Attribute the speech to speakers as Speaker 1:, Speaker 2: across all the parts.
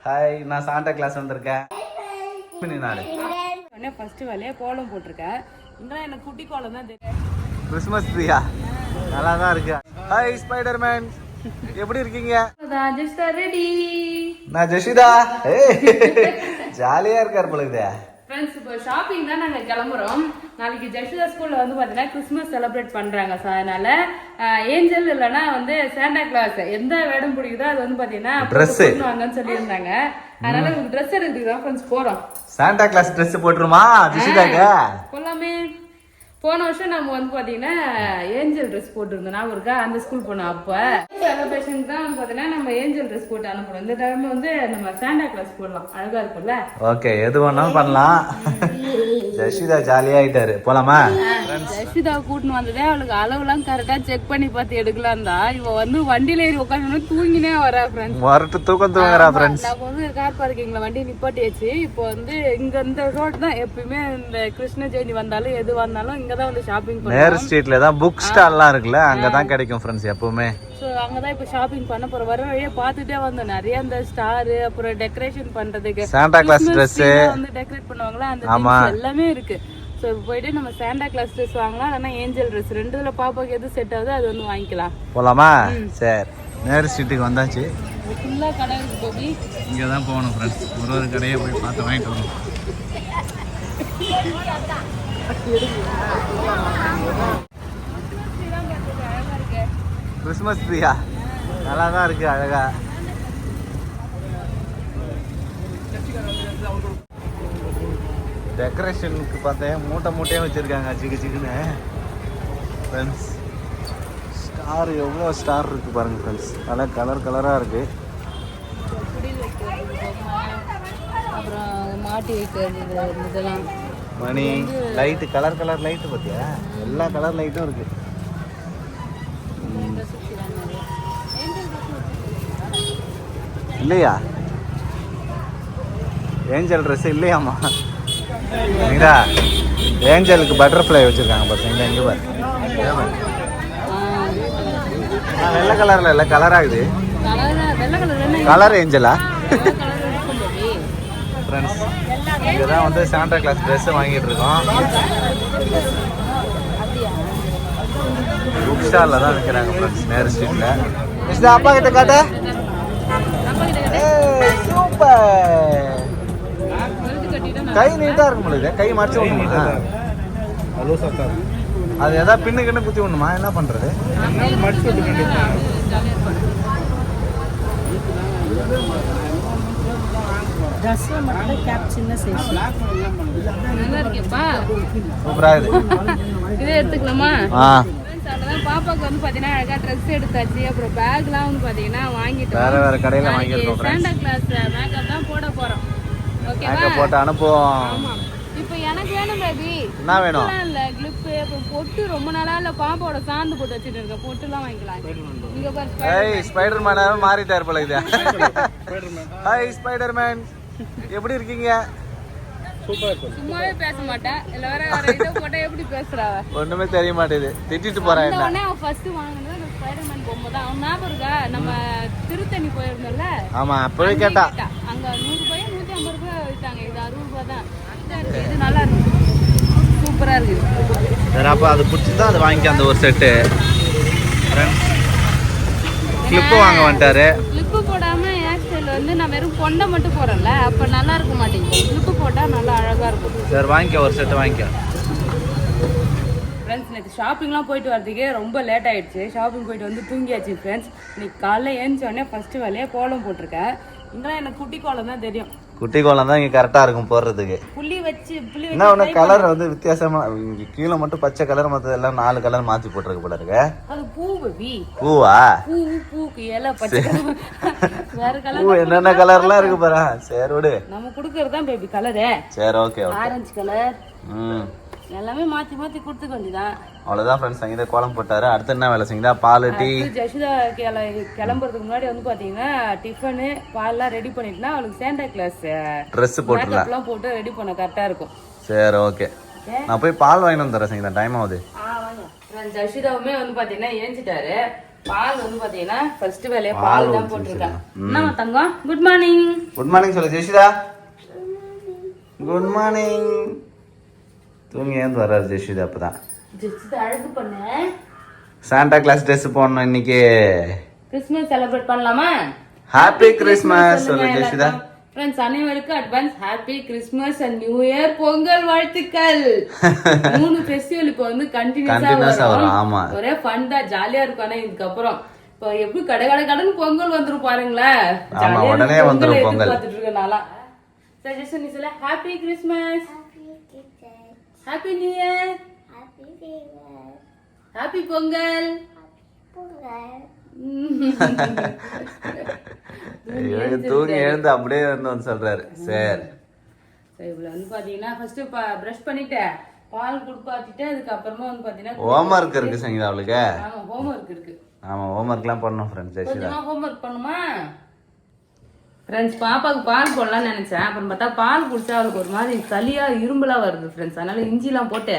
Speaker 1: Hi, நான் Santa Claus வந்திருக்கேன்.
Speaker 2: First வேலையா கோலம் போட்டிருக்கேன். இன்னும் எனக்கு குட்டி கோலம் தான் தெரியும்.
Speaker 1: கிறிஸ்மஸ் ட்ரீயா? நல்லா தான் இருக்கு. ஹாய் ஸ்பைடர்மேன், எப்படி இருக்கீங்க? நான் ஜெஷிதா. ஜாலியா இருக்காரு பொழுது.
Speaker 2: ஃப்ரெண்ட்ஸ், இப்போ ஷாப்பிங் தான் நாங்கள் கிளம்புறோம். நாளைக்கு ஜெஷிதா ஸ்கூல்ல வந்து பார்த்தீங்கன்னா கிறிஸ்மஸ் செலிப்ரேட் பண்றாங்க. ஸோ அதனால ஏஞ்சல் இல்லைன்னா வந்து சாண்டா கிளாஸ் எந்த வேடம் பிடிக்குதோ அது வந்து பார்த்தீங்கன்னா ட்ரெஸ் வாங்கன்னு சொல்லியிருந்தாங்க. அதனால ட்ரெஸ் எடுத்துக்கு தான் ஃப்ரெண்ட்ஸ் போறோம்.
Speaker 1: சாண்டா கிளாஸ் ட்ரெஸ் போட்டுருமா ஜெஷிதாக்கு?
Speaker 2: போலாமே. போன வருஷம் நம்ம வந்து பாத்தீங்கன்னா ஏஞ்சல் ட்ரெஸ் போட்டுருந்தோம். நான் இருக்கா அந்த ஸ்கூல் போனோம். அப்ப செலிப்ரேஷன் தான் வந்து பாத்தீங்கன்னா நம்ம ஏஞ்சல் ட்ரெஸ் போட்டு அனுப்பணும். இந்த டைம் வந்து நம்ம சாண்டா கிளாஸ் போடலாம், அழகா இருக்கும்ல.
Speaker 1: ஓகே, எது வேணாலும் பண்ணலாம். ஜெஷிதா ஜாலியா ஆயிட்டாரு. போலாமா?
Speaker 2: ஜெஷிதா கூட்டின்னு வந்ததே அவளுக்கு அளவுலாம் கரெக்டா செக் பண்ணி பார்த்து எடுக்கலாம் தான். இவ வந்து வண்டியில ஏறி உட்காந்து தூங்கினே வரா ஃப்ரெண்ட்ஸ்.
Speaker 1: வரட்டு தூக்கம் தூங்குறா ஃப்ரெண்ட்ஸ்.
Speaker 2: நம்ம வந்து கார் பார்க்கிங்ல வண்டி நிப்பாட்டியாச்சு. இப்போ வந்து இங்க இந்த ரோட் தான் எப்பயுமே இந்த கிருஷ்ண ஜெயந்தி வந்தாலும் எது வந்தாலும் இங்கதான் வந்து ஷாப்பிங் பண்ணுவோம்.
Speaker 1: நேர் ஸ்ட்ரீட்ல தான் புக் ஸ்டால்லாம் இருக்குல்ல, அங்கதான் கிடைக்கும் ஃப்ரெண்ட்ஸ் எப்பவுமே.
Speaker 2: ஸோ அங்கதான் இப்போ ஷாப்பிங் பண்ண போறோம். வர வழியே பார்த்துட்டே வந்தோம். நிறைய அந்த ஸ்டார் அப்புறம் டெக்கரேஷன் பண்றதுக்கு
Speaker 1: சாண்டா கிளாஸ் ட்ரெஸ்
Speaker 2: வந்து டெக்கரேட் பண்ணுவாங்களா, அந்த things எல்லாமே இருக்கு. ஸோ இப்போ போயிட்டு நம்ம சாண்டா கிளாஸ் ட்ரெஸ் வாங்கலாம், இல்லைன்னா ஏஞ்சல் ட்ரெஸ் ரெண்டுல பாப்பாக்கு எது செட் ஆகுதோ அது வந்து வாங்கிக்கலாம்.
Speaker 1: போலாமா? சரி, நேரு ஸ்ட்ரீட்டுக்கு வந்தாச்சு.
Speaker 2: ஃபுல்லா கடை இருக்கு கோபி.
Speaker 1: இங்கே தான் போகணும் ஃப்ரெண்ட்ஸ். ஒரு கடையை போய் பார்த்து வாங்கிட்டு வரணும். கிறிஸ்மஸ் ட்ரீயா? நல்லா தான் இருக்கு, அழகா. டெக்கரேஷனுக்கு பார்த்தேன் மூட்டை மூட்டையும் வச்சிருக்காங்க சிக்கு சிக்குன்னு ஃப்ரெண்ட்ஸ். ஸ்டார் எவ்வளோ ஸ்டார் இருக்கு பாருங்க ஃப்ரெண்ட்ஸ். நல்லா கலர் கலராக இருக்கு.
Speaker 2: அப்புறம் மாட்டி வைக்கிறது இதெல்லாம்
Speaker 1: மணி லைட்டு, கலர் கலர் லைட்டு பார்த்தியா? எல்லா கலர் லைட்டும் இருக்கு. இல்லையா? ஏஞ்சல் ட்ரெஸ் இல்லையாம்மா? சரிங்களா? ஏஞ்சலுக்கு பட்டர்ஃப்ளை வச்சுருக்காங்க பார்த்தீங்களா? எங்கே பாரு, வெள்ளை கலரில் இல்லை, கலராகுது. Colour Angela friends? இங்கே தான் வந்து சாண்டா கிளாஸ் ட்ரெஸ்ஸு வாங்கிட்டு இருக்கோம். புக் ஸ்டாலில் தான் விற்கிறாங்க ஃப்ரெண்ட்ஸ், நேரு ஸ்ட்ரீட்டில். அப்பா கிட்ட காட்ட. சூப்பர், கை நீட்டா இருக்கும் பொழுது. கை மடிச்சு விடணுமா? அது ஏதாவது பின்னு கிண்ணு குத்தி விடணுமா? என்ன பண்றது? சூப்பரா இருக்கு.
Speaker 2: இதே எடுத்துக்கலாமா? பாப்பாக்கு வந்து பாத்தீங்கன்னா அழகா ட்ரெஸ் எடுத்தாச்சு. அப்புறம் பேக்லாம் வந்து பாத்தீங்கன்னா வாங்கிட்டு
Speaker 1: வேற வேற கடையில வாங்கிருக்கோம்.
Speaker 2: சாண்டா கிளாஸ் மேக்கப் தான் போட போறோம். ஓகேவா?
Speaker 1: மேக்கப் போட்டு அனுப்புவோம்.
Speaker 2: ஆமா, இப்போ எனக்கு வேணும் பேபி.
Speaker 1: என்ன வேணும்?
Speaker 2: இல்ல கிளிப், அப்புறம் பொட்டு. ரொம்ப நாளா இல்ல பாப்பாவோட சாந்து போட்டு வச்சிட்டு இருக்க. பொட்டுலாம் வாங்கிக்கலாம். இங்க பாரு,
Speaker 1: ஹாய் ஸ்பைடர்மேனாவே மாறிட்டார் போல இது. ஹாய் ஸ்பைடர்மேன், எப்படி இருக்கீங்க?
Speaker 2: சும்மாவே பேச மாட்டேன். இல்ல வேற இதை போட்டா எப்படி பேசுறாவ?
Speaker 1: ஒண்ணுமே தெரிய மாட்டேது. திட்டிட்டு போறேன்.
Speaker 2: உடனே அவன் ஃபர்ஸ்ட் வாங்கினது அந்த ஸ்பைடர்மேன் பொம்மை தான். அவன் ஞாபகம் இருக்கா? நம்ம திருத்தணி போயிருந்தோம்ல.
Speaker 1: ஆமா, அப்பவே கேட்டா.
Speaker 2: அங்க 100 ரூபாய் 150 ரூபாய் வித்தாங்க. இது 60 ரூபாய் தான். இது நல்லா இருக்கு, சூப்பரா இருக்கு.
Speaker 1: சரி, அப்ப அது பிடிச்சிருந்தா அது வாங்கிக்க. அந்த ஒரு செட்டு கிளிப்பு வாங்க வந்துட்டாரு.
Speaker 2: கிளிப்பு போடாம ஹேர் ஸ்டைல் வந்து நான் வெறும் கொண்டை மட்டும் போறேன்ல, அப்ப நல்லா இருக்க மாட்டேங்குது. கிளிப்பு போட்டா நல்லா அழகா இருக்கும்.
Speaker 1: சரி, வாங்கிக்க, ஒரு செட்டு வாங்கிக்க.
Speaker 2: ஃப்ரெண்ட்ஸ், நேற்று ஷாப்பிங்லாம் போயிட்டு வரதுக்கே ரொம்ப லேட் ஆயிடுச்சு. ஷாப்பிங் போயிட்டு வந்து தூங்கியாச்சு ஃப்ரெண்ட்ஸ். இன்னைக்கு காலைல ஏஞ்சோடனே ஃபர்ஸ்ட் வேலையாக கோலம் போட்டிருக்கேன். இங்கெல்லாம் எனக்கு குட்டி கோலம் தான் தெரியும்.
Speaker 1: குட்டி கோலம் தான் இங்க கரெக்டா இருக்கும் போடுறதுக்கு.
Speaker 2: புள்ளி வச்சு
Speaker 1: என்ன ஒண்ணு கலர் வந்து வித்தியாசமா இங்க கீழே மட்டும் பச்சை கலர், மற்ற எல்லாம் 4 கலர் மாத்தி போட்டிருக்கு போல இருக்கு.
Speaker 2: அது பூ பேபி.
Speaker 1: பூவா?
Speaker 2: பூக்கு இலை பச்சை வேற கலர்.
Speaker 1: பூ என்னென்ன கலர்லாம் இருக்கு பாரு. சரி விடு,
Speaker 2: நம்ம குடுக்கறது தான் பேபி கலரு.
Speaker 1: சரி, ஓகே.
Speaker 2: ஆரஞ்சு கலர் எல்லாமே மாத்தி மாத்தி கொடுத்துக்க வேண்டியதான்.
Speaker 1: அவ்வளவுதான் ஃப்ரெண்ட்ஸ். சங்கீதா கோலம் போட்டாரு. அடுத்து என்ன வேலை செஞ்சா? பால், டீ.
Speaker 2: ஜெஷிதா கிளம்புறதுக்கு முன்னாடி வந்து பாத்தீங்கன்னா டிஃபனு பால்லாம் ரெடி பண்ணிட்டுனா அவளுக்கு சாண்டா கிளாஸ்
Speaker 1: ட்ரெஸ் போட்டுலாம்
Speaker 2: போட்டு ரெடி பண்ண கரெக்டா இருக்கும்.
Speaker 1: சரி, ஓகே. நான் போய் பால் வாங்கிட்டு வந்துடுறேன். சங்கீதா டைம் ஆகுது.
Speaker 2: ஜெஷிதாவுமே வந்து பாத்தீங்கன்னா ஏஞ்சிட்டாரு. பால் வந்து பாத்தீங்கன்னா ஃபர்ஸ்ட் வேலையா பால் தான் போட்டுருக்கேன். என்னமா தங்கம்? Good morning.
Speaker 1: குட் மார்னிங் சொல்லு ஜெஷிதா. Good morning. தூங்கி ஏந்து வர்றாரு ஜெஷிதா அப்பதான்.
Speaker 2: ஜெஷிதா அழகு பண்ண.
Speaker 1: சாண்டா கிளாஸ் ட்ரெஸ் போடணும் இன்னைக்கு.
Speaker 2: கிறிஸ்மஸ் செலிப்ரேட் பண்ணலாமா?
Speaker 1: ஹாப்பி கிறிஸ்மஸ் சொல்லு ஜெஷிதா.
Speaker 2: ஃப்ரெண்ட்ஸ் அனைவருக்கும் advance happy Christmas and new year Pongal வாழ்த்துக்கள். 3 ஃபெஸ்டிவல் இப்போ வந்து கண்டினியூஸா வரும்.
Speaker 1: ஆமா, ஒரே
Speaker 2: ஃபன் தான், ஜாலியா இருக்கும். ஆனா இதுக்கப்புறம் இப்போ எப்படி கடன் பொங்கல் வந்துரும் பாருங்களேன்.
Speaker 1: ஆமா, உடனே வந்துரும் பொங்கல்.
Speaker 2: பார்த்துட்டு இருக்கனால சஜஷன் நீ சொல்ல. Happy Christmas, happy new year, happy Pongal.
Speaker 1: தூங்கி எழுந்து அப்படியே வந்து சொல்றாரு. சரி
Speaker 2: இவ்வளவு வந்து பாத்தீங்கன்னா ஃபர்ஸ்ட் பிரஷ் பண்ணிட்டேன், பால் குடுப்பாத்திட்டு அதுக்கப்புறமா வந்து பாத்தீங்கன்னா
Speaker 1: ஹோம்வொர்க் இருக்கு சங்கீதா அவளுக்கு.
Speaker 2: ஆமா ஹோம்வொர்க் இருக்கு.
Speaker 1: ஆமா ஹோம்வொர்க்லாம் பண்ணனும் ஃப்ரெண்ட்ஸ்.
Speaker 2: கொஞ்சமா ஹோம்வொர்க் பண்ணுமா ஃப்ரெண்ட்ஸ்? பாப்பாக்கு பால் போடலாம்னு நினைச்சேன், அப்புறம் பார்த்தா பால் குடிச்சா அவளுக்கு ஒரு மாதிரி சளியா இரும்பலா வருது ஃப்ரெண்ட்ஸ். அதனால இஞ்சிலாம் போட்டு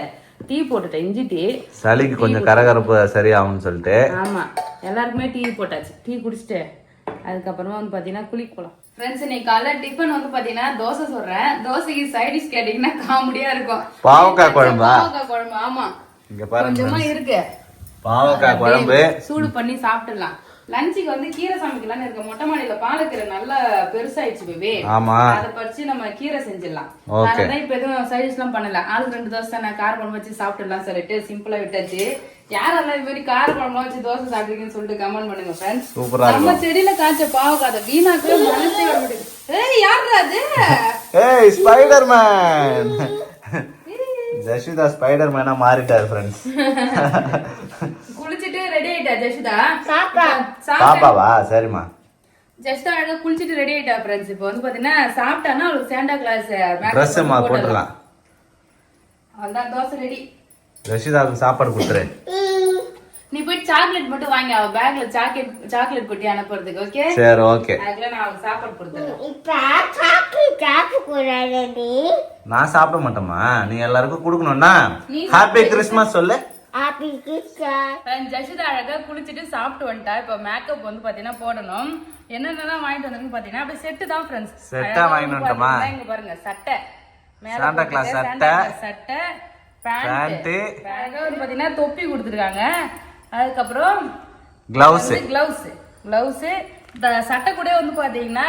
Speaker 2: டீ போட்டுட்டேன், இஞ்சி டீ.
Speaker 1: சளிக்கு கொஞ்சம் கரகரப்பு சரியாகும்னு சொல்லிட்டு.
Speaker 2: ஆமா எல்லாருக்குமே டீ போட்டாச்சு. டீ குடிச்சிட்டு அதுக்கப்புறமா வந்து பாத்தீங்கன்னா குளிக்க போலாம் ஃப்ரெண்ட்ஸ். இன்னைக்கு காலைல டிஃபன் வந்து பாத்தீங்கன்னா தோசை சொல்றேன். தோசைக்கு சைட் டிஷ் கேட்டீங்கன்னா காமெடியா இருக்கும்.
Speaker 1: பாவக்காய் குழம்பா?
Speaker 2: பாவக்காய் குழம்பு. ஆமா,
Speaker 1: இங்க பாருங்க
Speaker 2: கொஞ்சமா இருக்கு
Speaker 1: பாவக்காய் குழம்பு.
Speaker 2: சூடு பண்ணி சாப்பிட்டுலாம். லஞ்சுக்கு வந்து கீரை சமைக்கலாம்னு இருக்க. மொட்டை மாடியில பாலக்கீரை நல்லா பெருசாயிடுச்சு பேபி.
Speaker 1: ஆமா,
Speaker 2: அதை பறிச்சு நம்ம கீரை செஞ்சிடலாம்.
Speaker 1: ஓகே.
Speaker 2: அதனால இப்ப எதுவும் சைட் டிஷ் எல்லாம் பண்ணல. ஆளுக்கு 2 தோசை நான் கார குழம்பு வச்சு சாப்பிட்டுலாம் சொல்லிட்டு சிம்பிளா விட்டாச்சு. யாரெல்லாம் இது மாதிரி கார குழம்பு வச்சு தோசை சாப்பிடுறீங்கன்னு சொல்லிட்டு கமெண்ட் பண்ணுங்க ஃப்ரெண்ட்ஸ்.
Speaker 1: சூப்பரா
Speaker 2: நம்ம செடியில காய்ச்ச பாவக்காய் அதை வீணாக்கவே மனசே வர மாட்டேங்குது. ஏய் யாருடா அது?
Speaker 1: ஏய் ஸ்பைடர்மேன். ஜெஷிதா ஸ்பைடர்மேனா மாறிட்டாரு ஃப்ரெண்ட்ஸ்.
Speaker 2: குளிச்சிட்டு ரெடி ஆயிட்டா ஜெஷிதா?
Speaker 1: பாப்பாவா? சரிம்மா.
Speaker 2: ஜெஷிதா அழகா குளிச்சிட்டு ரெடி ஆயிட்டா ஃப்ரெண்ட்ஸ். இப்போ வந்து பாத்தீங்கன்னா சாப்பிட்டானா அவளுக்கு சாண்டா கிளாஸ்
Speaker 1: ட்ரெஸ் போட்டுடலாம்.
Speaker 2: அதான் தோசை ரெடி.
Speaker 1: ஜெஷிதாவுக்கு சாப்பாடு கொடுத்துரு.
Speaker 2: நீ போய் சாக்லேட் மட்டும் வாங்கி அவ பேக்ல சாக்லேட் கொட்டி அனுப்புறதுக்கு. ஓகே
Speaker 1: சரி ஓகே.
Speaker 2: அதுல நான் அவளுக்கு சாப்பாடு கொடுத்துறேன்.
Speaker 1: நான் சாப்பிட மாட்டேமா, நீ எல்லாருக்கும் கொடுக்கணும்னா ஹாப்பி கிறிஸ்மஸ் சொல்லு.
Speaker 2: Happy Christmas. ஜெஷிதா அழகா குளிச்சிட்டு சாப்பிட்டு வந்துட்டா. இப்போ மேக்கப் வந்து பாத்தீங்கன்னா போடணும். என்னென்னலாம் வாங்கிட்டு வந்திருக்குன்னு பாத்தீங்கன்னா அப்படியே செட்டு தான் ஃப்ரெண்ட்ஸ்.
Speaker 1: செட்டா வாங்கிட்டு வந்துட்டோமா?
Speaker 2: இங்க பாருங்க சட்டை,
Speaker 1: சாண்டா கிளாஸ்
Speaker 2: சட்டை, பேண்ட், அழகா வந்து பாத்தீங்கன்னா தொப்பி கொடுத்துருக்காங்க. அதுக்கப்புறம் கிளவுஸ் சட்டை கூட வந்து பாத்தீங்கன்னா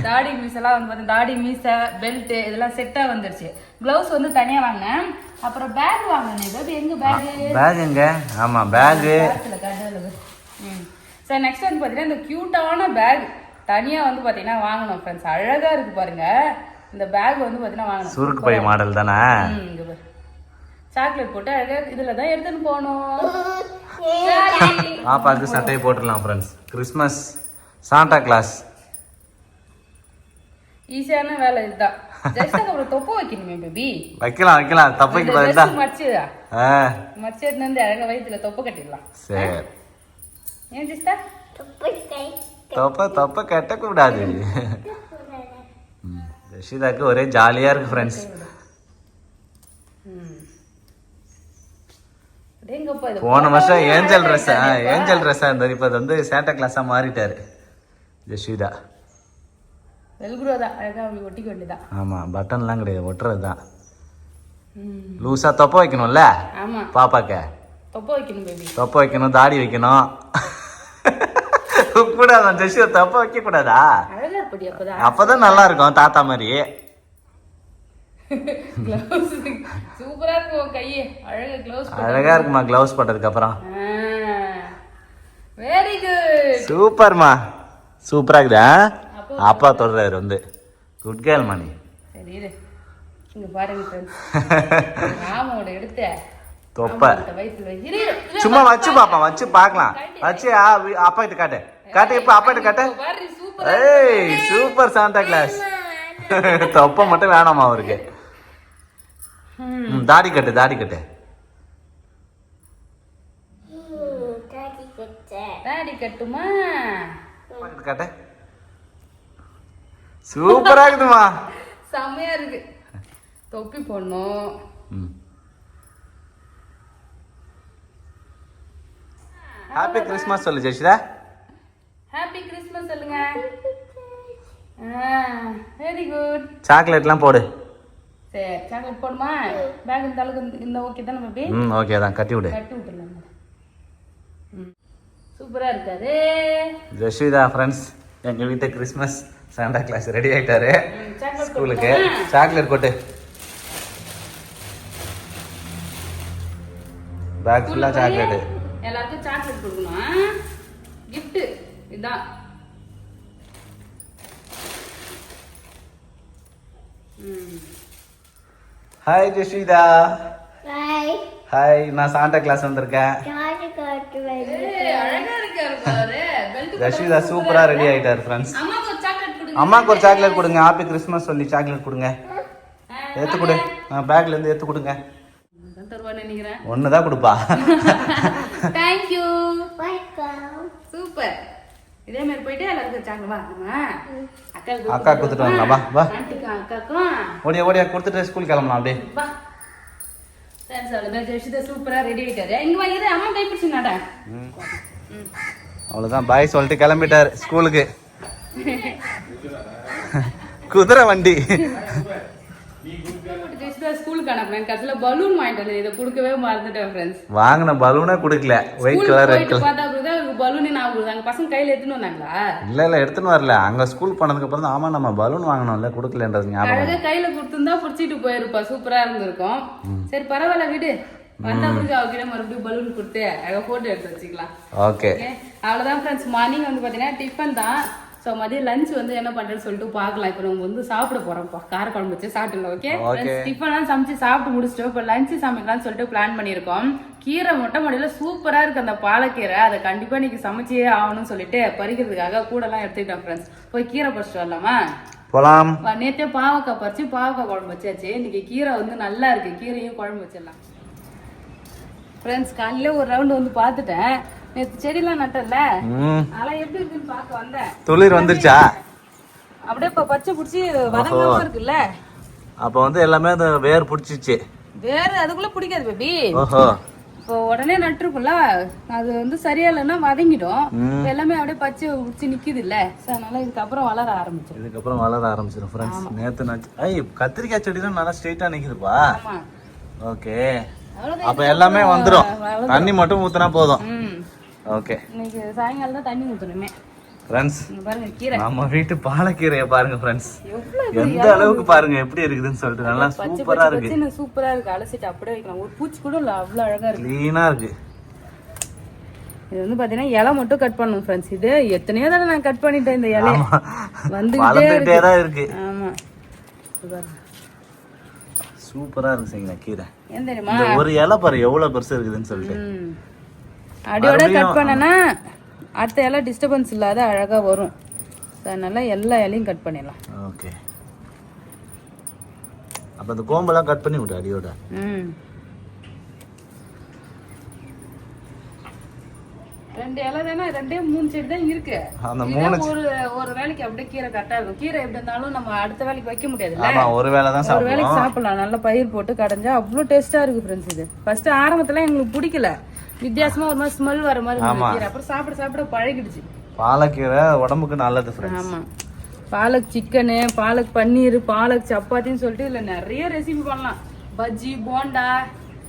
Speaker 2: தாடி மீசெல்லாம் வந்து பாத்தீங்கன்னா தாடி மீசை பெல்ட் இதெல்லாம் செட்டா வந்துருச்சு. கிளவுஸ் வந்து தனியா வாங்கினேன். அப்புறம் பேக் வாங்கினேன். எங்க பேக்
Speaker 1: எங்க? ஆமா பேக்.
Speaker 2: சரி நெக்ஸ்ட் வந்து பாத்தீங்கன்னா இந்த கியூட்டான பேக் தனியா வந்து பாத்தீங்கன்னா வாங்கணும் ஃப்ரெண்ட்ஸ். அழகா இருக்கு பாருங்க இந்த பேக் வந்து பாத்தீங்கன்னா வாங்கணும்.
Speaker 1: சுருக்கு பை மாடல் தானே.
Speaker 2: சாக்லேட் போட்டு அழகா இதுலதான் எடுத்துன்னு போனோம்.
Speaker 1: பாப்பாக்கு சட்டையை போட்டுடலாம் ஃப்ரெண்ட்ஸ். கிறிஸ்மஸ் சாண்டா கிளாஸ்
Speaker 2: ஈஸியான வேலை இதுதான். ஜஸ்ட் அப்புறம் தொப்பை வைக்கணுமே பேபி.
Speaker 1: வைக்கலாம் தொப்பைக்கு பதிலா
Speaker 2: மடிச்சுதா மடிச்சு எடுத்து அழகா வயிற்றுல தொப்பை கட்டிடலாம்.
Speaker 1: சரி
Speaker 2: ஏன் ஜிஸ்டா
Speaker 1: தொப்பை கட்ட கூடாது. ஜெஷிதாக்கு ஒரே ஜாலியா இருக்கு ஃப்ரெண்ட்ஸ். போன வருஷம் ஏஞ்சல் ட்ரெஸ்ஸா இருந்தது. இப்ப வந்து சாண்டா கிளாஸா மாறிட்டாரு ஜெஷிதா.
Speaker 2: ஒட்டிக்க வேண்டியதான்.
Speaker 1: ஆமா பட்டன்லாம் கிடையாது, ஒட்டுறதுதான். லூசா தொப்பை வைக்கணும்ல பாப்பாக்க. தொப்பை வைக்கணும், தாடி வைக்கணும். கூடாதான் ஜெஷிதா, தொப்பை வைக்க கூடாதா? அப்பதான் நல்லா இருக்கும் தாத்தா மாதிரி. அழகா இருக்குமா கிளவுஸ் போட்டதுக்கு அப்புறம்.
Speaker 2: வெரி குட்
Speaker 1: சூப்பர்மா, சூப்பரா இருக்குதா? அப்பா தொடர்றாரு வந்து குட் கேர்ள் மணி.
Speaker 2: சரி இங்க பாருங்க फ्रेंड्स, ராமோட எடுத்து
Speaker 1: தொப்பை சும்மா வச்சு பாப்பா, வச்சு பார்க்கலாம். வச்சு அப்பா கிட்ட காட்டு, இப்ப அப்பா கிட்ட காட்டு. ஏய் சூப்பர் சாண்டா கிளாஸ். தொப்பை மட்டும் வேணாமா அவருக்கு? தாடி கட்டு
Speaker 2: தாடி கட்டுமா?
Speaker 1: காட்டு. சூப்பரா இருக்குதுமா,
Speaker 2: செம்மையா இருக்கு. தொப்பி போடணும்.
Speaker 1: ஹாப்பி கிறிஸ்மஸ் சொல்லு ஜெஷிதா.
Speaker 2: ஹாப்பி கிறிஸ்மஸ் சொல்லுங்க. Very good.
Speaker 1: சாக்லேட்லாம் போடு.
Speaker 2: சரி சாக்லேட் போடுமா? பேக் இந்த அளவுக்கு இந்த ஓகே தானே பேபி?
Speaker 1: ஓகே தான், கட்டி விடு.
Speaker 2: கட்டி விட்டுலாம். சூப்பரா இருக்காது.
Speaker 1: ஜெஷிதா ஃப்ரெண்ட்ஸ், எங்க வீட்டு கிறிஸ்மஸ் சாண்டா கிளாஸ் ரெடி ஆயிட்டாரு ஸ்கூலுக்கு. சாக்லேட் கொட்டு. பேக் ஃபுல்லா சாக்லேட்.
Speaker 2: எல்லாருக்கும் சாக்லேட் கொடுக்கணும். gift இதான்.
Speaker 1: ஹாய் ஜெஷிதா.
Speaker 3: ஹாய்.
Speaker 1: ஹாய், நான் சாண்டா கிளாஸ் வந்திருக்கேன்.
Speaker 2: அழகா இருக்காரு பாரு.
Speaker 1: ஜெஷிதா சூப்பரா ரெடி ஆயிட்டாரு ஃப்ரெண்ட்ஸ்.
Speaker 2: அம்மாக்கு ஒரு சாக்லேட் கொடுங்க.
Speaker 1: அம்மாக்கு ஒரு சாக்லேட் கொடுங்க. ஹாப்பி கிறிஸ்மஸ் சொல்லி சாக்லேட் கொடுங்க. எடுத்து கொடு. பேக்ல இருந்து எடுத்து கொடுங்க.
Speaker 2: தருவான்னு நினைக்கிறேன்.
Speaker 1: ஒண்ணுதான் கொடுப்பா.
Speaker 2: Thank you.
Speaker 3: வெல்கம்.
Speaker 2: சூப்பர். இதே மாதிரி போயிட்டு எல்லாருக்கும் சாக்லேட் வாங்கணுமா?
Speaker 1: அக்கா கொடுத்துட்டு வரலாம். வா வா.
Speaker 2: ஆண்டிக்கும் அக்காக்கும்.
Speaker 1: ஓடியா ஓடியா கொடுத்துட்டு ஸ்கூல் கிளம்பலாம் அப்படியே.
Speaker 2: வா. ஃப்ரெண்ட்ஸ் அவ்வளோதான். ஜெஷிதா சூப்பரா ரெடி ஆயிட்டாரு. இங்க வா, இரு அம்மா கை பிடிச்சுனாடா.
Speaker 1: அவ்வளவுதான், பாய் சொல்லிட்டு கிளம்பிட்டாரு ஸ்கூலுக்கு. குதிரை வண்டி.
Speaker 2: ஜெஷிதா ஸ்கூலுக்கு அனுப்புறேன். கடைசியில பலூன் வாங்கிட்டு வந்து இதை கொடுக்கவே மறந்துட்டேன் ஃப்ரெண்ட்ஸ்.
Speaker 1: வாங்கின பலூனே கொடுக்கல. White colour red colour.
Speaker 2: பார்த்தா கூட பலூனே நான் கொடுத்தாங்க. பசங்க கையில எடுத்துன்னு வந்தாங்களா?
Speaker 1: இல்ல எடுத்துன்னு வரல. அங்க ஸ்கூல் போனதுக்கு அப்புறம் தான் ஆமா நம்ம பலூன் வாங்கணும்ல, கொடுக்கலன்றது ஞாபகம்.
Speaker 2: அழகா கையில கொடுத்துருந்தா புடிச்சிட்டு போயிருப்பா. சூப்பரா இருந்திருக்கும். சரி பரவாயில்ல விடு. வந்தா பிறகு அவகிட்ட மறுபடியும் பலூன் கொடுத்து அழகா போட்டோ எடுத்து வச்சுக்கலாம்.
Speaker 1: ஓகே,
Speaker 2: அவ்வளவுதான் ஃப்ரெண்ட்ஸ். மார்னிங் வந்து பாத்தீங்கன்னா டிஃபன் தான். ஸோ மதியம் லஞ்ச் வந்து என்ன பண்றேன்னு சொல்லிட்டு பார்க்கலாம். இப்போ நம்ம வந்து சாப்பிட போறோம்ப்பா. காரக்குழம்பு வச்சு சாப்பிடலாம். ஓகே, டிஃபன்லாம் சமைச்சு சாப்பிட்டு முடிச்சிட்டோம். இப்போ லஞ்சு சமைக்கலாம்னு சொல்லிட்டு பிளான் பண்ணியிருக்கோம். கீரை மொட்டை மாடியில சூப்பரா இருக்கு அந்த பாலக்கீரை. அதை கண்டிப்பா இன்னைக்கு சமைச்சே ஆகணும்னு சொல்லிட்டு பறிக்கிறதுக்காக கூடலாம் எடுத்துக்கிட்டோம் ஃப்ரெண்ட்ஸ். போய் கீரை பறிச்சுட்டு வரலாமா?
Speaker 1: போலாம்.
Speaker 2: நேற்றே பாவக்காய் பறிச்சு பாவக்காய் குழம்பு வச்சாச்சு. இன்னைக்கு கீரை வந்து நல்லா இருக்கு. கீரையும் குழம்பு வச்சிடலாம் ஃப்ரெண்ட்ஸ். காலையில ஒரு ரவுண்ட் வந்து பார்த்துட்டேன். நேற்று செடியெல்லாம் நட்டல, அதெல்லாம் எப்படி இருக்குன்னு பார்க்க வந்தேன்.
Speaker 1: துளிர் வந்துருச்சா?
Speaker 2: அப்படியே இப்ப பச்சை புடிச்சு வதங்காம இருக்குல்ல.
Speaker 1: அப்ப வந்து எல்லாமே அந்த வேர் புடிச்சிச்சு.
Speaker 2: வேற அதுக்குள்ள பிடிக்காது பேபி.
Speaker 1: ஓஹோ,
Speaker 2: இப்போ உடனே நட்டுருக்கும்ல, அது வந்து சரியா இல்லைன்னா வதங்கிடும். எல்லாமே அப்படியே பச்சை புடிச்சு நிக்குது இல்ல. அதனால இதுக்கப்புறம் வளர ஆரம்பிச்சிடும்.
Speaker 1: இதுக்கப்புறம் வளர ஆரம்பிச்சிடும் ஃப்ரெண்ட்ஸ். நேத்து நச்சு கத்திரிக்காய் செடி தான் நல்லா ஸ்ட்ரெயிட்டா நிக்குதுப்பா.
Speaker 2: ஆமா,
Speaker 1: ஓகே. அப்ப எல்லாமே வந்துரும். தண்ணி மட்டும் ஊத்துனா போதும். ஓகே,
Speaker 2: இன்னைக்கு சாயங்காலம் தான் தண்ணி ஊத்தணுமே
Speaker 1: ஃப்ரெண்ட்ஸ்.
Speaker 2: பாருங்க கீரை.
Speaker 1: நம்ம வீட்டு பாலக்கீரையை பாருங்க ஃப்ரெண்ட்ஸ். எந்த அளவுக்கு பாருங்க எப்படி இருக்குதுன்னு சொல்லிட்டு. நல்லா சூப்பரா இருக்கு.
Speaker 2: சூப்பரா இருக்கு. அலசிட்டு அப்படியே வைக்கலாம். ஒரு பூச்சி கூட இல்ல, அவ்வளவு அழகா இருக்கு.
Speaker 1: கிளீனா இருக்கு.
Speaker 2: இது வந்து பாத்தீங்கன்னா இலை மட்டும் கட் பண்ணணும் ஃப்ரெண்ட்ஸ். இது எத்தனையோ தடவை நான் கட் பண்ணிட்டேன். இந்த இலை
Speaker 1: வந்துகிட்டே தான் இருக்கு.
Speaker 2: ஆமா,
Speaker 1: சூப்பரா இருக்கு சரிங்களா கீரை.
Speaker 2: ஏன் தெரியுமா?
Speaker 1: இந்த ஒரு இலை பாரு எவ்வளவு பெருசு இருக்குதுன்னு சொல்லிட்டு.
Speaker 2: அடியோட கட் பண்ணனா அடுத்த இலை டிஸ்டர்பன்ஸ் இல்லாத அழகா வரும். அதனால எல்லா இலையும் கட் பண்ணிடலாம்.
Speaker 1: ஓகே, அப்ப அந்த கோம்பெல்லாம் கட் பண்ணி விடு அடியோட.
Speaker 2: ரெண்டு இலை தானே, ரெண்டே 3 செடி தான் இருக்கு.
Speaker 1: அந்த 3
Speaker 2: ஒரு வேலைக்கு அப்படியே கீரை கரெக்டா இருக்கும். கீரை எப்படி இருந்தாலும் நம்ம அடுத்த வேலைக்கு வைக்க முடியாதுல்ல.
Speaker 1: ஆமா, ஒரு வேளை தான் சாப்பிடுவோம்.
Speaker 2: ஒரு வேலைக்கு சாப்பிடலாம். நல்ல பயிர் போட்டு கடைஞ்சா அவ்வளவு டேஸ்டா இருக்கு ஃப்ரெண்ட்ஸ். இது ஃபர்ஸ்ட் ஆரம்பத்துல எங்களுக்கு பிடிக்கல. வித்தியாசமா ஒரு மாதிரி ஸ்மெல் வர மாதிரி கீரை. அப்புறம் சாப்பிட சாப்பிட பழகிடுச்சு.
Speaker 1: பாலக்கீரை உடம்புக்கு நல்லது ஃப்ரெண்ட்ஸ்.
Speaker 2: ஆமா, பாலக் சிக்கனு, பாலக் பன்னீர், பாலக் சப்பாத்தின்னு சொல்லிட்டு இதுல நிறைய ரெசிபி பண்ணலாம். பஜ்ஜி, போண்டா.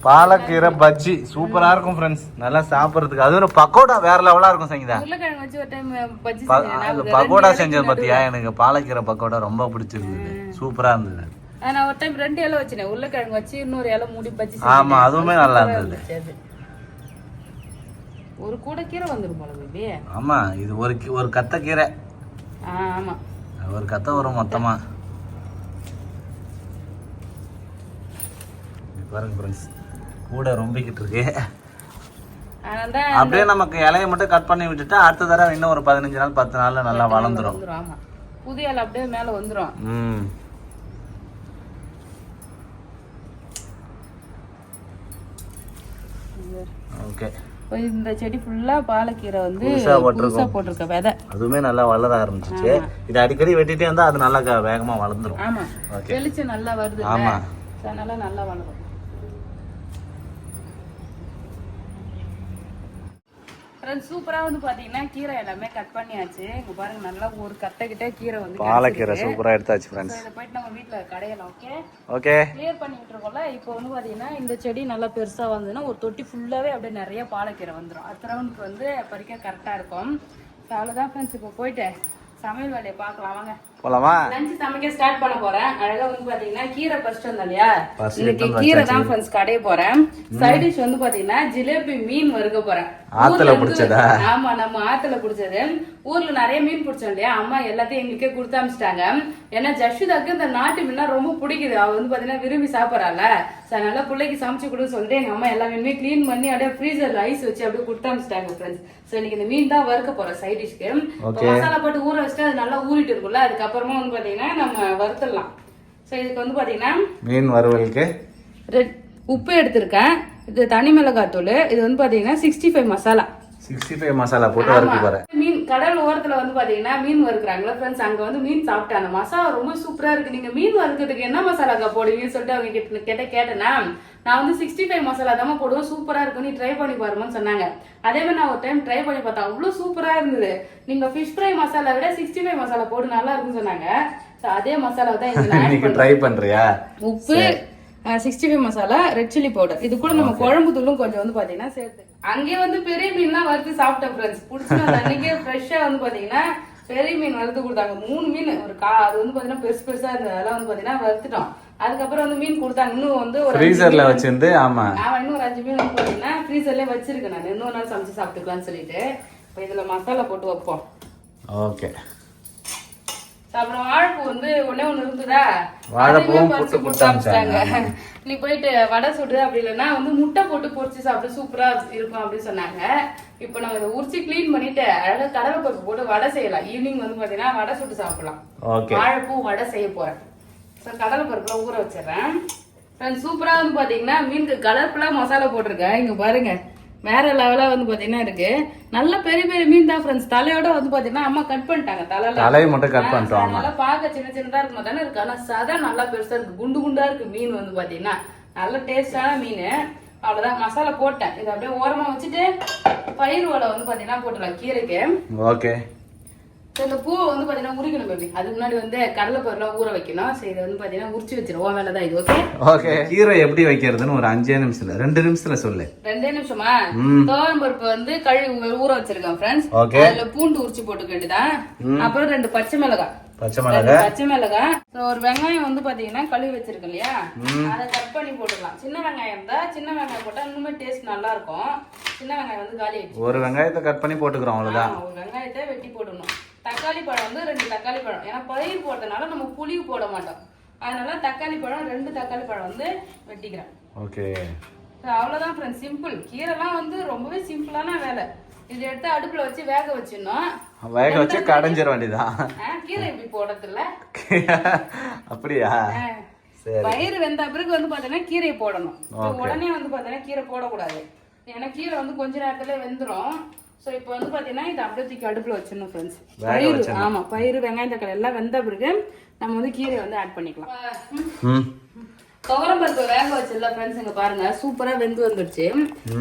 Speaker 1: பாலக்கீரை பஜ்ஜி சூப்பரா இருக்கும் ஃப்ரெண்ட்ஸ். நல்லா சாப்பிடுறதுக்கு. அது ஒரு பக்கோடா வேற லெவலா இருக்கும் சங்கீதா.
Speaker 2: உருளைக்கிழங்கு வச்சு ஒரு டைம் பஜ்ஜி
Speaker 1: பக்கோடா செஞ்சது பத்தியா? எனக்கு பாலக்கீரை பக்கோடா ரொம்ப பிடிச்சிருந்தது. சூப்பரா இருந்தது.
Speaker 2: நான் ஒரு டைம் 2 இலை வச்சேன். உருளைக்கிழங்கு வச்சு இன்னொரு இலை மூடி பஜ்ஜி.
Speaker 1: ஆமா, அதுவுமே நல்லா இருந்தது.
Speaker 2: ஒரு கூட கீரை வந்துரும் போல பேபி.
Speaker 1: ஆமா, இது ஒரு கத்த கீரை.
Speaker 2: ஆமா,
Speaker 1: ஒரு கத்த வரும் மொத்தமா. பாருங்க ஃப்ரெண்ட்ஸ், கூட ரொம்பிக்கிட்டு இருக்கு. அப்படியே நமக்கு இலையை மட்டும் கட் பண்ணி விட்டுட்டா அடுத்த தடவை இன்னும் ஒரு 15 நாள் 10 நாள்ல நல்லா வளர்ந்துரும்.
Speaker 2: ஆமா, புதிய இலை அப்படியே மேல வந்துரும்.
Speaker 1: ஓகே,
Speaker 2: இந்த செடி ஃபுல்லா பாலக்கீரை வந்து
Speaker 1: புதுசா
Speaker 2: போட்டிருக்க விதை.
Speaker 1: அதுவுமே நல்லா வளர ஆரம்பிச்சிச்சு. இது அடிக்கடி வெட்டிட்டே இருந்தா அது நல்லா வேகமா வளர்ந்துரும்.
Speaker 2: ஆமா, வெளிச்சம் நல்லா வருது.
Speaker 1: ஆமா,
Speaker 2: அதனால நல்லா வளரும். ஃப்ரெண்ட்ஸ் சூப்பரா வந்து பாத்தீங்கன்னா கீரை எல்லாமே கட் பண்ணியாச்சு. இங்க பாருங்க நல்லா ஒரு கட்டை கிட்ட கீரை வந்து
Speaker 1: பாலக்கீரை சூப்பரா எடுத்தாச்சு ஃப்ரெண்ட்ஸ்.
Speaker 2: இத போயிட்டு நம்ம வீட்ல கடையலாம். ஓகே
Speaker 1: ஓகே
Speaker 2: கிளியர் பண்ணிட்டு இருக்கோம்ல. இப்போ வந்து பாத்தீங்கன்னா இந்த செடி நல்லா பெருசா வந்ததுன்னா ஒரு தொட்டி ஃபுல்லாவே அப்படியே நிறைய பாலக்கீரை வந்துடும். அடுத்த ரவுண்டுக்கு வந்து பறிக்க கரெக்டா இருக்கும். அவ்வளவுதான் ஃப்ரெண்ட்ஸ். இப்போ போயிட்டு சமையல் வேலையை பார்க்கலாம் வாங்க.
Speaker 1: போலாமா?
Speaker 2: லஞ்ச் சமைக்க ஸ்டார்ட் பண்ண போறேன். அழகா வந்து பாத்தீங்கன்னா கீரை ஃபர்ஸ்ட் வந்தா இல்லையா, இன்னைக்கு கீரை தான் ஃப்ரெண்ட்ஸ் கடைய போறேன். சைட் டிஷ் வந்து பாத்தீங்கன்னா ஜிலேபி மீன் வறுக்க போறேன்.
Speaker 1: ஆத்துல புடிச்சதா?
Speaker 2: ஆமா நம்ம ஆத்துல புடிச்சது. ஊர்ல நிறைய மீன் பிடிச்சோம் இல்லையா, அம்மா எல்லாத்தையும் எங்களுக்கே கொடுத்து அனுப்பிச்சிட்டாங்க. ஏன்னா ஜஷுதாக்கு இந்த நாட்டு மீனா ரொம்ப பிடிக்குது. அவ வந்து பாத்தீங்கன்னா விரும்பி சாப்பிடறாள். அதனால பிள்ளைக்கு சமைச்சு கொடுன்னு சொல்லிட்டு எங்க அம்மா எல்லா மீனுமே கிளீன் பண்ணி அப்படியே ஃப்ரீசர்ல ஐஸ் வச்சு அப்படியே கொடுத்து அனுப்பிச்சிட்டாங்க ஃப்ரெண்ட்ஸ். சோ இன்னைக்கு இந்த மீன் தான் வறுக்க போறோம் சைட் டிஷ்க்கு. மசாலா போட்டு ஊற வச்சுட்டு அது நல்லா ஊறிட்டு இருக்கும்ல, அதுக்கப்புறமா வந்து பாத்தீங்கன்னா நம்ம வறுத்துடலாம். சோ இதுக்கு வந்து பாத்தீங்கன்னா
Speaker 1: மீன் வறுவலுக்கு
Speaker 2: உப்பு எடுத்திருக்கேன். இது தனி மிளகாய் தூள். இது வந்து பாத்தீங்கன்னா 65 மசாலா.
Speaker 1: 65 மசாலா போட்டு வறுக்க போறேன்.
Speaker 2: மீன் கடல் ஓரத்துல வந்து பாத்தீங்கன்னா மீன் வறுக்குறாங்களா ஃப்ரெண்ட்ஸ், அங்க வந்து மீன் சாப்பிட்டேன். அந்த மசாலா ரொம்ப சூப்பரா இருக்கு. நீங்க மீன் வறுக்கிறதுக்கு என்ன மசாலாக்கா போடுவீங்கன்னு சொல்லிட்டு அவங்க கேட்டேன்னா, நான் வந்து 65 மசாலா தான் போடுவேன், சூப்பரா இருக்கும், நீ ட்ரை பண்ணி பாருமான்னு சொன்னாங்க. அதே மாதிரி நான் ஒரு டைம் ட்ரை பண்ணி பார்த்தேன், அவ்வளவு சூப்பரா இருந்தது. நீங்க ஃபிஷ் ஃப்ரை மசாலா விட 65 மசாலா போடு நல்லா இருக்குன்னு சொன்னாங்க. அதே மசாலா தான்
Speaker 1: ட்ரை பண்றியா?
Speaker 2: உப்பு 65 மசாலா, ரெட் சில்லி பவுடர், இது கூட நம்ம குழம்பு தூளும் கொஞ்சம் வந்து பாத்தீங்கன்னா சேர்த்து. அங்கே வந்து பெரிய மீன்லாம் வறுத்து சாப்பிட்டேன் ஃப்ரெண்ட்ஸ். பிடிச்சி அன்னைக்கே ஃப்ரெஷ்ஷா வந்து பாத்தீங்கன்னா பெரிய மீன் வறுத்து கொடுத்தாங்க. 3 மீன் ஒரு அது வந்து பாத்தீங்கன்னா பெருசு பெருசா இருந்தது. அதெல்லாம் வந்து பாத்தீங்கன்னா வறுத்துட்டோம். அதுக்கப்புறம் வந்து மீன் கொடுத்தாங்க. இன்னும் வந்து ஒரு
Speaker 1: ஃப்ரீசர்ல வச்சிருந்து. ஆமா
Speaker 2: இன்னும் ஒரு 5 மீன் வந்து பாத்தீங்கன்னா ஃப்ரீசர்லயே வச்சிருக்கேன். நான் இன்னொரு நாள் சமைச்சு சாப்பிட்டுக்கலாம்னு சொல்லிட்டு இப்ப இதுல மசாலா போட்டு வைப்போம்.
Speaker 1: ஓகே.
Speaker 2: அப்புறம் வாழைப்பூ வந்து ஒண்ணு இருந்ததா,
Speaker 1: வாழைப்பூவும் போட்டு கொடுத்தாங்க.
Speaker 2: நீ போயிட்டு வடை சுடு, அப்படி இல்லைன்னா வந்து முட்டை போட்டு பொரிச்சு சாப்பிட்டு சூப்பரா இருக்கும் அப்படின்னு சொன்னாங்க. இப்ப நம்ம இதை உரிச்சு கிளீன் பண்ணிட்டு அழகா கடலைப்பருப்பு போட்டு வடை செய்யலாம். ஈவினிங் வந்து பாத்தீங்கன்னா வடை சுட்டு சாப்பிடலாம். வாழைப்பூ வடை செய்ய போறேன். கடலைப்பருப்புல ஊற வச்சிடறேன். சூப்பரா வந்து பாத்தீங்கன்னா மீனுக்கு கலர்ஃபுல்லா மசாலா போட்டிருக்கேன். இங்க பாருங்க வேற லெவலா வந்து பாத்தீங்கன்னா இருக்கு. நல்ல பெரிய பெரிய மீன் தான் ஃப்ரெண்ட்ஸ். தலையோட வந்து பாத்தீங்கன்னா அம்மா கட் பண்ணிட்டாங்க. தலையை மட்டும் கட் பண்ணிட்டோம். நல்லா பார்க்க சின்ன சின்னதா இருக்கும் தானே இருக்கு, ஆனா சதை நல்லா பெருசா இருக்கு, குண்டு குண்டா இருக்கு மீன் வந்து பாத்தீங்கன்னா. நல்ல டேஸ்டான மீன். அவ்வளவுதான் மசாலா போட்டேன். இதை அப்படியே ஓரமா வச்சுட்டு பயிர் வலை வந்து பாத்தீங்கன்னா போட்டுலாம் கீரைக்கு. ஓகே. இந்த பூ வந்து பாத்தீங்கன்னா உரிக்கணும் பேபி. அதுக்கு முன்னாடி வந்து கடலை பருலாம் ஊற வைக்கணும். சரி இதை வந்து பாத்தீங்கன்னா உரிச்சு வச்சிருவோம். வேலைதான் இது. Okay
Speaker 1: okay. கீரை எப்படி வைக்கிறதுன்னு ஒரு 5 நிமிஷத்துல 2 நிமிஷத்துல சொல்லு.
Speaker 2: 2 நிமிஷமா? துவரம் பருப்பு வந்து கழுவி ஊற வச்சிருக்கேன் ஃப்ரெண்ட்ஸ். அதுல பூண்டு உரிச்சு போட்டுக்க வேண்டியதான். அப்புறம் 2 பச்சை மிளகாய், ஒரு வெங்காயம் வந்து பாத்தீங்கன்னா கழுவி வச்சிருக்கேன் இல்லையா, அதை கட் பண்ணி போட்டுக்கலாம். சின்ன வெங்காயம் தான், சின்ன வெங்காயம் போட்டா இன்னுமே டேஸ்ட் நல்லா இருக்கும். சின்ன வெங்காயம் வந்து காலி ஆயிடுச்சு. ஒரு வெங்காயத்தை கட் பண்ணி போட்டுக்கிறோம், அவ்வளவுதான். ஒரு வெங்காயத்தை வெட்டி போடணும். தக்காளி பழம் வந்து 2 தக்காளி பழம். ஏன்னா பயிர் போட்டதுனால நம்ம புளி போட மாட்டோம், அதனால தக்காளி பழம் 2 தக்காளி பழம் வந்து வெட்டிக்கிறேன். ஓகே. அவ்வளவுதான் ஃப்ரெண்ட்ஸ், சிம்பிள். கீரைலாம் வந்து ரொம்பவே சிம்பிளான வேலை. இது எடுத்து அடுப்புல வச்சு வேக வச்சிடணும். வேக வச்சு கடைஞ்சிட வேண்டியதான். கீரை இப்படி போடுறது இல்ல. அப்படியா? பயிர் வெந்த பிறகு வந்து பாத்தீங்கன்னா கீரை போடணும். உடனே வந்து பாத்தீங்கன்னா கீரை போடக்கூடாது, ஏன்னா கீரை வந்து கொஞ்ச நேரத்துல வெந்துரும். சோ இப்போ வந்து பாத்தீங்கன்னா இது அப்படியே தூக்கி அடுப்புல வச்சிடணும் ஃப்ரெண்ட்ஸ். பயிர், ஆமா பயிர் வெங்காயம் தக்காளி எல்லாம் வெந்த பிறகு நம்ம வந்து கீரை வந்து ஆட் பண்ணிக்கலாம். துவரம் பருப்பு வேக வச்சிடல ஃப்ரெண்ட்ஸ். இங்க பாருங்க சூப்பரா வெந்து வந்துருச்சு.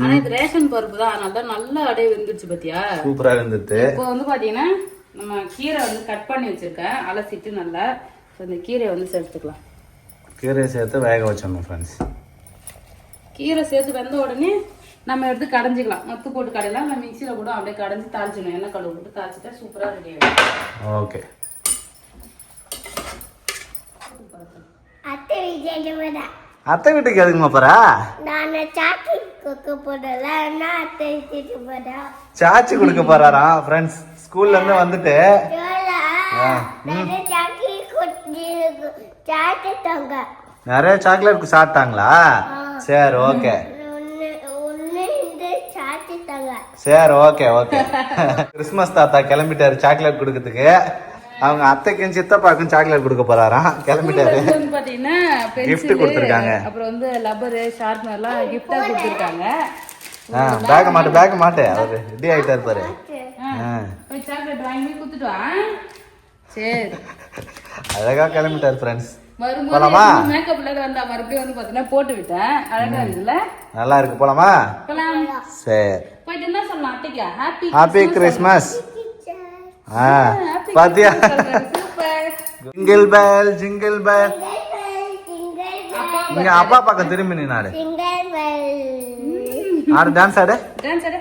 Speaker 2: ஆனா இது ரேஷன் பருப்பு தான், அதனால தான் நல்லா அடைய வெந்துருச்சு பாத்தியா, சூப்பரா வெந்துட்டு. இப்போ வந்து பாத்தீங்கன்னா நம்ம கீரை வந்து கட் பண்ணி வச்சிருக்கேன், அலசிட்டு நல்லா. இந்த கீரையை வந்து சேர்த்துக்கலாம். கீரையை சேர்த்து வேக வச்சிடணும் ஃப்ரெண்ட்ஸ். கீரை சேர்த்து வெந்த உடனே நம்ம எடுத்து கடைஞ்சிக்கலாம். மத்து போட்டு கடையலாம், நம்ம மிக்சியில கூட அப்படியே கடைஞ்சி தாளிச்சிடணும். எண்ணெய் கடுகு போட்டு தாளிச்சிட்டா சூப்பரா ரெடி ஆயிடும். ஓகே. அத்தை வீட்டுக்கு எதுக்குமா போறா? சாச்சி கொடுக்க போறாரா ஃப்ரெண்ட்ஸ். ஸ்கூல்ல இருந்து வந்துட்டு நிறைய சாக்லேட் சாப்பிட்டாங்களா? சரி ஓகே, சரி ஓகே ஓகே. கிறிஸ்துமஸ் தாத்தா கிளம்பிட்டாரு சாக்லேட் கொடுக்கறதுக்கு. அவங்க அத்தைக்கும் சித்தப்பாக்கும் சாக்லேட் கொடுக்க போறாராம், கிளம்பிட்டாரு. பாத்தீங்கன்னா கிஃப்ட் கொடுத்துருக்காங்க. அப்புறம் வந்து லப்பர் ஷார்ப்னர்லாம் கிஃப்டா கொடுத்துருக்காங்க. பேக் மாட்டு அவரு ரெடி ஆயிட்டாரு பாரு. சாக்லேட் வாங்கி கொடுத்துட்டு சரி அழகா கிளம்பிட்டாரு ஃப்ரெண்ட்ஸ். போலாமா? மேக்கப்ல வந்தா மறுபடியும் வந்து பாத்தீங்கன்னா போட்டு விட்டேன். அழகா இருக்குல்ல, நல்லா இருக்கு. போலாமா? சரி போயிட்டு என்ன சொல்லலாம் அட்டைக்கு
Speaker 1: ஹாப்பி கிறிஸ்மஸ்
Speaker 3: Teacher.
Speaker 1: பாத்தியா
Speaker 2: super.
Speaker 1: Jingle bell jingle bell
Speaker 2: அப்பா
Speaker 1: இங்க அப்பா பக்கம் திரும்பி நின்னாரு
Speaker 3: Jingle bell.
Speaker 1: ஆடு டான்ஸ் ஆடு
Speaker 2: டான்ஸ் ஆடு